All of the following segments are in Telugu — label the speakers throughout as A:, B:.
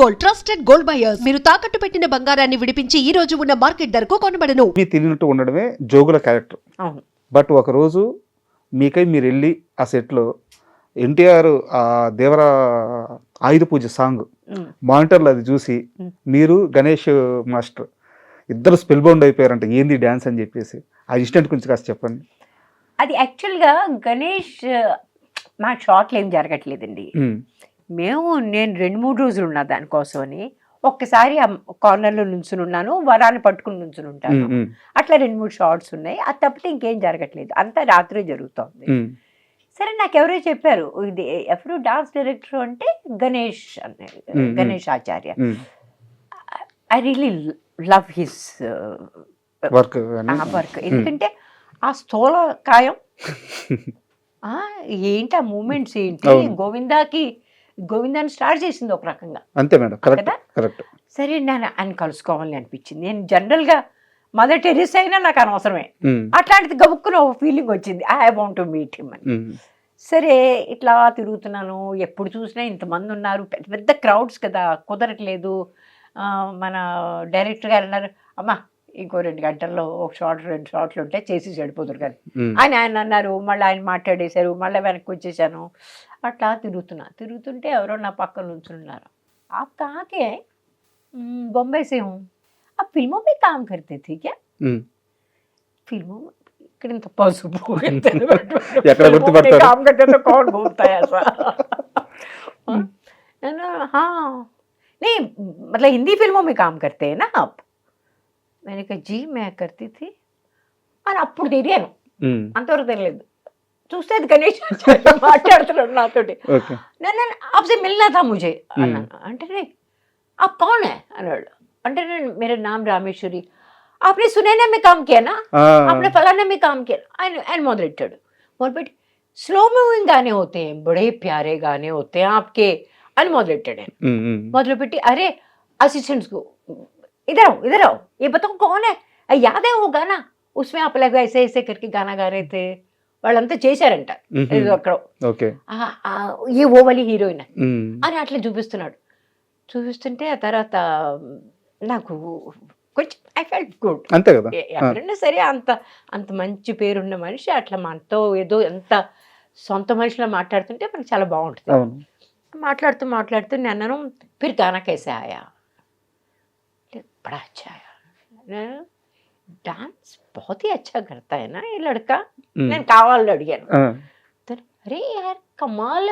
A: గోల్డ్ ట్రస్టెడ్ గోల్డ్ బయర్స్ మీరు తాకట్టు పెట్టిన బంగారాన్ని విడిపించి ఈ రోజు ఉన్న మార్కెట్ ధరకు కొనబడను.
B: మీ తిరిగినట్టు ఉండడమే జోగుల క్యారెక్టర్.
C: అవును.
B: బట్ ఒకరోజు మీకై మీరు వెళ్ళి ఆ సెట్లో ఎన్టీఆర్ ఆ దేవర ఆయుధ పూజ సాంగ్ మానిటర్లో అది చూసి మీరు గణేష్ మాస్టర్ ఇద్దరు స్పెల్ బౌండ్ అయిపోయారంట. ఏంది డ్యాన్స్ అని చెప్పేసి ఆ ఇన్సిడెంట్ గురించి కాస్త చెప్పండి.
C: అది యాక్చువల్గా గణేష్ మా షార్ట్లు ఏం జరగట్లేదండి. నేను 2-3 రోజులు ఉన్నా దానికోసమని. ఒక్కసారి కార్నర్లో నుంచుని ఉన్నాను, వరాన్ని పట్టుకుని నుంచుని ఉంటాను. అట్లా 2-3 షార్ట్స్ ఉన్నాయి. అది తప్పితే ఇంకేం జరగట్లేదు, అంతా రాత్రే జరుగుతోంది. సరే, నాకు ఎవరో చెప్పారు, ఇది ఎవరు డాన్స్ డైరెక్టర్ అంటే గణేష్ అన్నారు, Ganesh Acharya. I really love his
B: work.
C: ఎందుకంటే ఆ స్థూల కాయం ఏంటి, ఆ మూమెంట్స్ ఏంటి, గోవిందాన్ని స్టార్ట్ చేసింది ఒక రకంగా.
B: అంతే మేడం, కరెక్ట్.
C: సరే, నేను ఆయన కలుసుకోవాలని అనిపించింది. నేను జనరల్గా మదర్ టెరెసా అయినా నాకు అనవసరమే, అట్లాంటిది గబుక్కున ఒక ఫీలింగ్ వచ్చింది, I want to meet him అని. సరే, ఇట్లా తిరుగుతున్నాను, ఎప్పుడు చూసినా ఇంతమంది ఉన్నారు, పెద్ద పెద్ద క్రౌడ్స్ కదా, కుదరట్లేదు. మన డైరెక్టర్ గారు అన్నారు, అమ్మా ఇంకో 2 గంటల్లో ఒక షార్ట్ 2 షార్ట్లు ఉంటే చేసి చెడిపోతారు కానీ ఆయన అన్నారు. మళ్ళీ ఆయన మాట్లాడేశారు, మళ్ళీ వెనక్కి వచ్చేసాను. అట్లా తిరుగుతుంటే ఎవరో నా పక్కన నుంచున్నారు. आप कहाँ के हैं? बॉम्बे से हूँ. आप फिल्मों में काम करते थे क्या? फिल्मों में ఇక్కడ ఇంత పసుపు काम करते तो कौन बोलता है ऐसा? हाँ, नहीं मतलब हिंदी फिल्मों में काम करते हैं ना आप? मैंने कहा जी मैं करती थी. అని అప్పుడు తెలియను, అంతవరకు తెలియదు. చూస్తే అది గణేష్ మాట్లాడుతున్నాడు నాతోటి. నేను ఆప్సే మిల్నా థా ముझे అన్నాను. అంటే आप कौन है అన్నాడు. అంటే నేను मेरा नाम रामेश्वरी. आपने सुनैना में काम किया ना, आपने फलाना में काम किया. ఆయన మొదలెట్టాడు. మొదలుపెట్టి స్లో మూవింగ్ గానే होते हैं, बड़े प्यारे गाने होते हैं आपके అని మొదలెట్టాడు. మొదలుపెట్టి అరే असिस्टेंट्स को इधर आओ ये बताओ कौन है, याद है वो गाना, उसमें आप लगा ऐसे ऐसे करके गाना गा रहे थे, వాళ్ళంతా చేశారంట అక్కడ, ఏ ఓ వలి హీరోయిన్ అని అట్లా చూపిస్తుంటే ఆ తర్వాత నాకు కొంచెం ఐ ఫెల్ట్ గుడ్.
B: అంతే కదా,
C: ఎవరైనా సరే అంత మంచి పేరున్న మనిషి అట్లా మనతో ఏదో ఎంత సొంత మనిషిలో మాట్లాడుతుంటే మనకు చాలా బాగుంటుంది. మాట్లాడుతూ నేను అన్నాను, ఫిర్ గానా కైసే ఆయా, बड़ा अच्छा है, डांस बहुत ही अच्छा करता है ना ये लड़का. నేను కావాలని అడిగాను. అరే యార్ కమాల్,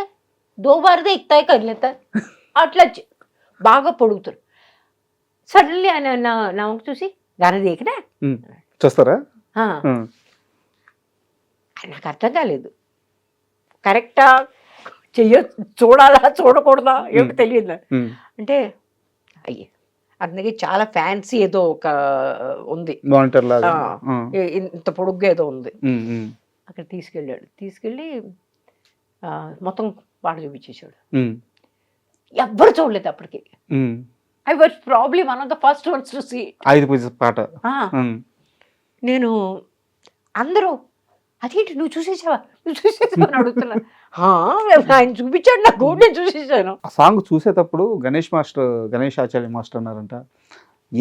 C: 2 बार देखता है कर लेता है. అట్లా బాగా పొడుగుతాడు. సడన్లీ ఆయన నా వంక చూసి గానా దేకినా
B: చూస్తారా,
C: నాకు అర్థం కాలేదు. కరెక్టా చూడాలా చూడకూడదా ఏమిటి తెలియదు. అంటే అయ్యే అందుకే చాలా ఫ్యాన్సీ ఏదో ఒక ఉంది, మానిటర్ లాగా ఇంత పొడుగ్గా ఏదో ఉంది. అక్కడ తీసుకెళ్ళి మొత్తం పాట చూపించేసాడు. ఎవ్వరు చూడలేదు అప్పటికి. I was probably one of the first ones to see
B: పాట.
C: నేను అందరూ అదేంటి నువ్వు చూసేసావా అని అడుగుతున్నా. ఆయన చూపించాడు నాకు, నేను చూసేసాను.
B: ఆ సాంగ్ చూసేటప్పుడు గణేష్ ఆచార్య మాస్టర్ అన్నారంట,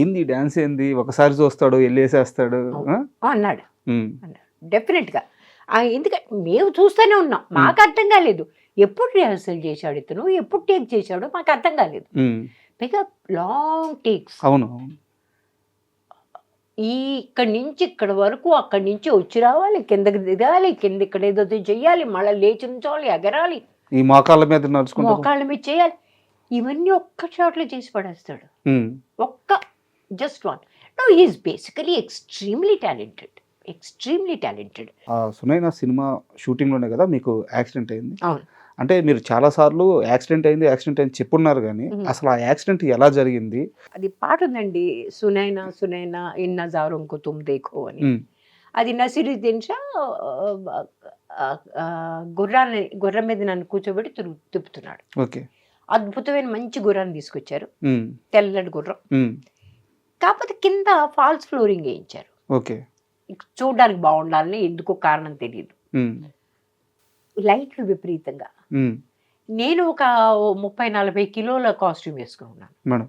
B: ఏంది డాన్స్ ఏంది, ఒకసారి చూస్తాడు వెళ్ళేసేస్తాడు
C: అన్నాడు. డెఫినెట్ గా, ఎందుకంటే మేము చూస్తూనే ఉన్నాం, మాకు అర్థం కాలేదు ఎప్పుడు రిహర్సల్ చేశాడు ఇతను, ఎప్పుడు టేక్ చేశాడు మాకు అర్థం కాలేదు. పైగా లాంగ్ టేక్స్.
B: అవును,
C: ఇక్కడి నుంచి ఇక్కడ వరకు, అక్కడి నుంచి వచ్చి రావాలి, కిందకి దిగాలి, కింద ఇక్కడ ఏదో చెయ్యాలి, మళ్ళీ లేచి నుంచోవాలి, ఎగరాలి,
B: ఈ మోకాళ్ళ మీద
C: చేయాలి. ఇవన్నీ ఒక్క షాట్లో చేసి పడేస్తాడు. Just one. No he is basically extremely talented.
B: Sunaina సినిమా షూటింగ్ లోనే కదా మీకు యాక్సిడెంట్ అయింది.
C: అవును.
B: అంటే మీరు చాలా సార్లు యాక్సిడెంట్ అయింది చెప్పున్నారు, కానీ అసలు ఆ యాక్సిడెంట్ ఎలా జరిగింది?
C: అది పాట ఉందండి, సునైనా ఇన్ నజారోं को तुम देखो అని. అది నసీరుద్దీన్ షా గుర్రం మీద నన్ను కూర్చోబెట్టి తిప్పుతున్నాడు.
B: ఓకే.
C: అద్భుతమైన మంచి గుర్రాన్ని తీసుకొచ్చారు, తెల్లటి గుర్రం. కాకపోతే కింద ఫాల్స్ ఫ్లోరింగ్ వేయించారు.
B: ఓకే.
C: చూడడానికి బాగుండాలని ఎందుకో కారణం తెలియదు. లైట్లు విపరీతంగా, నేను ఒక 30-40 కిలోల కాస్ట్యూమ్ వేసుకుని ఉన్నాను.
B: మేడం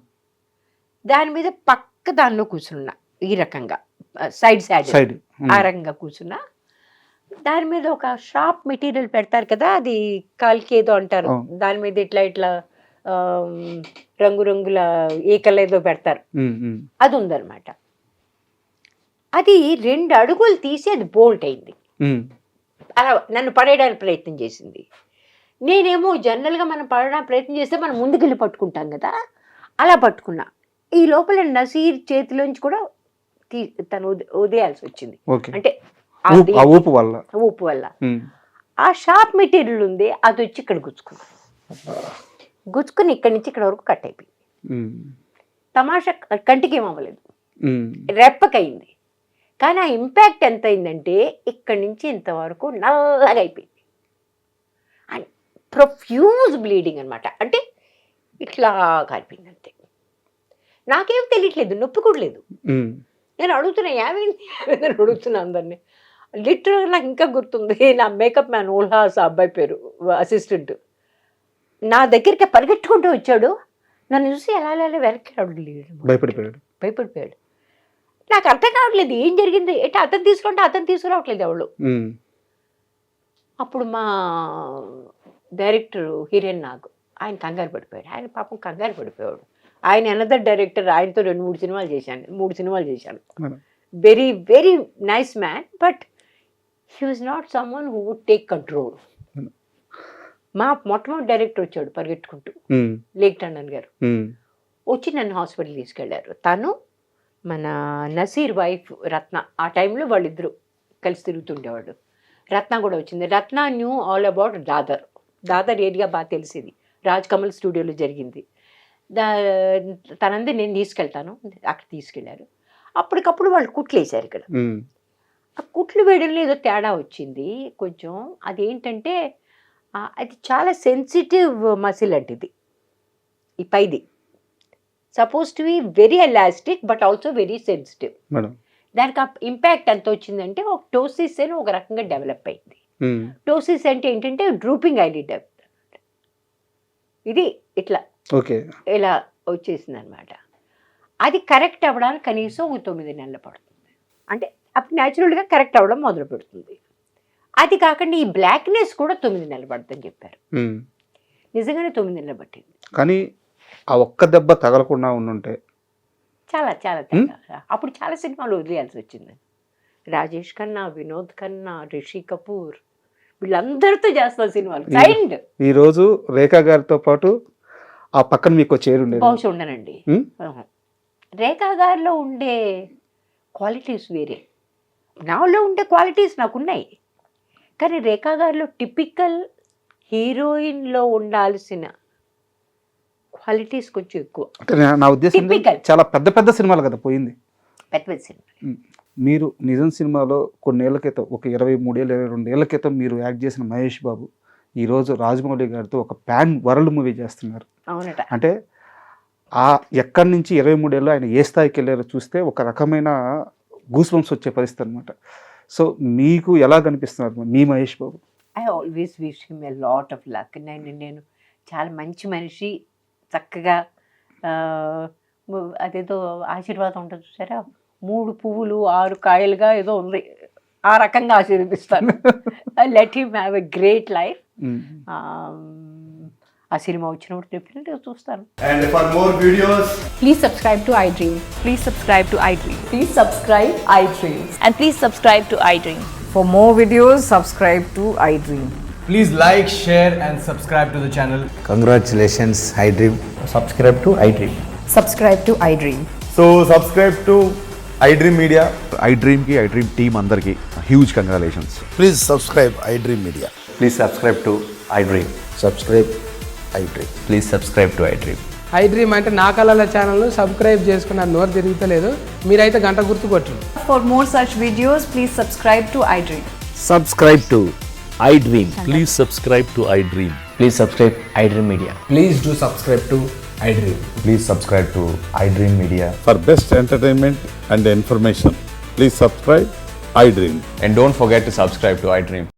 C: దాని మీద పక్క దానిలో కూర్చున్నా, ఈ రకంగా సైడ్
B: సైడ్
C: ఆ రకంగా కూర్చున్నా. దాని మీద ఒక షార్ప్ మెటీరియల్ పెడతారు కదా, అది కాలికి ఏదో అంటారు, దాని మీద ఇట్లా ఇట్లా రంగురంగుల ఏకలేదో పెడతారు, అది ఉందన్నమాట. అది 2 అడుగులు తీసి అది బోల్ట్ అయింది. అలా నన్ను పడేయడానికి ప్రయత్నం చేసింది. నేనేమో జనరల్గా మనం పడడానికి ప్రయత్నం చేస్తే మనం ముందుకెళ్ళి పట్టుకుంటాం కదా, అలా పట్టుకున్నా. ఈ లోపల నసీర్ చేతిలోంచి కూడా తను వదిలేయాల్సి వచ్చింది. అంటే
B: ఊపు
C: వల్ల ఆ షార్ప్ మెటీరియల్ ఉంది, అది వచ్చి ఇక్కడ గుచ్చుకుని ఇక్కడి నుంచి ఇక్కడ వరకు కట్ అయిపోయింది. తమాషా కంటికి ఏమవ్వలేదు, రెప్పకయింది. కానీ ఆ ఇంపాక్ట్ ఎంత అయిందంటే ఇక్కడి నుంచి ఇంతవరకు నల్లగా అయిపోయింది. అండ్ ప్రొఫ్యూజ్ బ్లీడింగ్ అనమాట. అంటే ఇట్లా కాలిపోయింది అంతే. నాకేం తెలియట్లేదు, నొప్పి కూడా లేదు. నేను అడుగుతున్నా ఏమైంది అడుగుతున్నా అందరినీ. లిటరల్గా నాకు ఇంకా గుర్తుంది, నా మేకప్ మ్యాన్ ఉల్హాస్ అబ్బాయి పేరు, అసిస్టెంట్, నా దగ్గరికి పరిగెట్టుకుంటూ వచ్చాడు. నన్ను చూసి ఎలా వెనక్కి భయపడిపోయాడు. నాకు అర్థం కావట్లేదు ఏం జరిగింది. అంటే అతను తీసుకురావట్లేదు ఎవరు. అప్పుడు మా డైరెక్టర్ హిరేన్ నాగ్, ఆయన కంగారు పడిపోయాడు. ఆయన పాపం కంగారు పడిపోయాడు. ఆయన అనదర్ డైరెక్టర్, ఆయనతో 2-3 సినిమాలు చేశాను. Very very nice man, but he was not someone who would take control. మా మొట్టమొదటి డైరెక్టర్ వచ్చాడు పరిగెట్టుకుంటూ, లేక్ టండన్ గారు, వచ్చి నన్ను హాస్పిటల్ తీసుకెళ్లారు. తను మన నసీర్ వైఫ్ రత్న, ఆ టైంలో వాళ్ళిద్దరూ కలిసి తిరుగుతుండేవాడు. రత్న కూడా వచ్చింది. Ratna knew all about Dadar area బాగా తెలిసింది, రాజ్ కమల్ స్టూడియోలో జరిగింది. తనంది నేను తీసుకెళ్తాను, అక్కడ తీసుకెళ్లారు. అప్పటికప్పుడు వాళ్ళు కుట్లు వేశారు ఇక్కడ. ఆ కుట్లు వేయడంలో ఏదో తేడా వచ్చింది కొంచెం. అదేంటంటే అది చాలా సెన్సిటివ్ మసిల్ అంటే ఇది, ఈ పైది supposed to be very elastic but also very sensitive. దానికి ఆ ఇంపాక్ట్ ఎంత వచ్చిందంటే ఒక టోసిస్ అని ఒక రకంగా డెవలప్ అయింది. టోసిస్ అంటే ఏంటంటే డ్రూపింగ్ ఐలిడ్, ఇది ఇట్లా ఇలా వచ్చేసింది అనమాట. అది కరెక్ట్ అవ్వడానికి కనీసం 9 నెలలు పడుతుంది. అంటే అప్పుడు న్యాచురల్గా కరెక్ట్ అవ్వడం మొదలు పెడుతుంది. అది కాకుండా ఈ బ్లాక్నెస్ కూడా 9 నెలలు పడుతుందని చెప్పారు. నిజంగానే 9 నెలలు పట్టింది.
B: కానీ ఆ ఒక్క దెబ్బ తగలకుండా ఉండుంటే
C: చాలా అప్పుడు చాలా సినిమాలు వదిలేయాల్సి వచ్చింది. రాజేష్ ఖన్నా, వినోద్ ఖన్నా, రిషి కపూర్, వీళ్ళందరితో చేస్తున్న సినిమాలు. సైండ్
B: ఈరోజు రేఖా గారితో పాటు ఆ పక్కన మీకు చేరుండేది
C: బహుశా ఉండనండి. రేఖా గారిలో ఉండే క్వాలిటీస్ వేరే, నాలో ఉండే క్వాలిటీస్ నాకున్నాయి. కానీ రేఖా గారిలో టిపికల్ హీరోయిన్లో ఉండాల్సిన క్వాలిటీస్ కొంచెం ఎక్కువ.
B: నా ఉద్దేశం చాలా పెద్ద సినిమాలు కదా పోయింది,
C: పెద్ద సినిమా.
B: మీరు నిజం సినిమాలో కొన్నేళ్ల క్రితం, ఒక 23-22 ఏళ్ల క్రితం మీరు యాక్ట్ చేసిన మహేష్ బాబు ఈరోజు రాజమౌళి గారితో ఒక పాన్ వరల్డ్ మూవీ చేస్తున్నారు.
C: అవునట.
B: అంటే ఆ ఎక్కడి నుంచి 23 ఏళ్ళు ఆయన ఏ స్థాయికి వెళ్ళారో చూస్తే ఒక రకమైన గూస్ బంప్స్ వచ్చే పరిస్థితి అనమాట. సో మీకు ఎలా కనిపిస్తున్నారు మీ Mahesh Babu?
C: I always wish him a lot of luck. నేను చాలా మంచి మనిషి, చక్కగా అదేదో ఆశీర్వాదం ఉంటుంది చూసారా, 3 పువ్వులు 6 కాయలుగా ఏదో ఉంది, ఆ రకంగా ఆశీర్వదిస్తాను. Let him have a great life. ఆ సినిమా వచ్చినప్పుడు డెఫినెట్గా చూస్తాను.
D: And for more videos,
E: please subscribe to iDream.
F: Please subscribe to iDream.
E: Please subscribe iDream.
F: And please subscribe to iDream.
E: For more videos, subscribe to iDream.
D: please like, share and subscribe to the channel.
G: Congratulations, iDream.
H: Subscribe to iDream.
E: Subscribe to iDream.
D: So subscribe to iDream Media.
I: iDream ki iDream team andarki huge congratulations.
G: Please subscribe iDream Media.
H: Please subscribe to iDream.
G: Subscribe iDream.
H: Please subscribe to iDream.
J: iDream అంటే నా కళల ఛానల్ను సబ్స్క్రైబ్ చేసుకున్న నోరు తిరుగుతలేదు, మీరైతే గంట గుర్తు కొట్టండి.
F: For more such videos, please subscribe to iDream.
H: Subscribe to iDream.
K: Please subscribe to iDream.
H: Please subscribe iDream Media.
D: Please do subscribe to iDream.
H: Please subscribe to iDream Media.
I: For best entertainment and information, please subscribe iDream.
K: And don't forget to subscribe to iDream.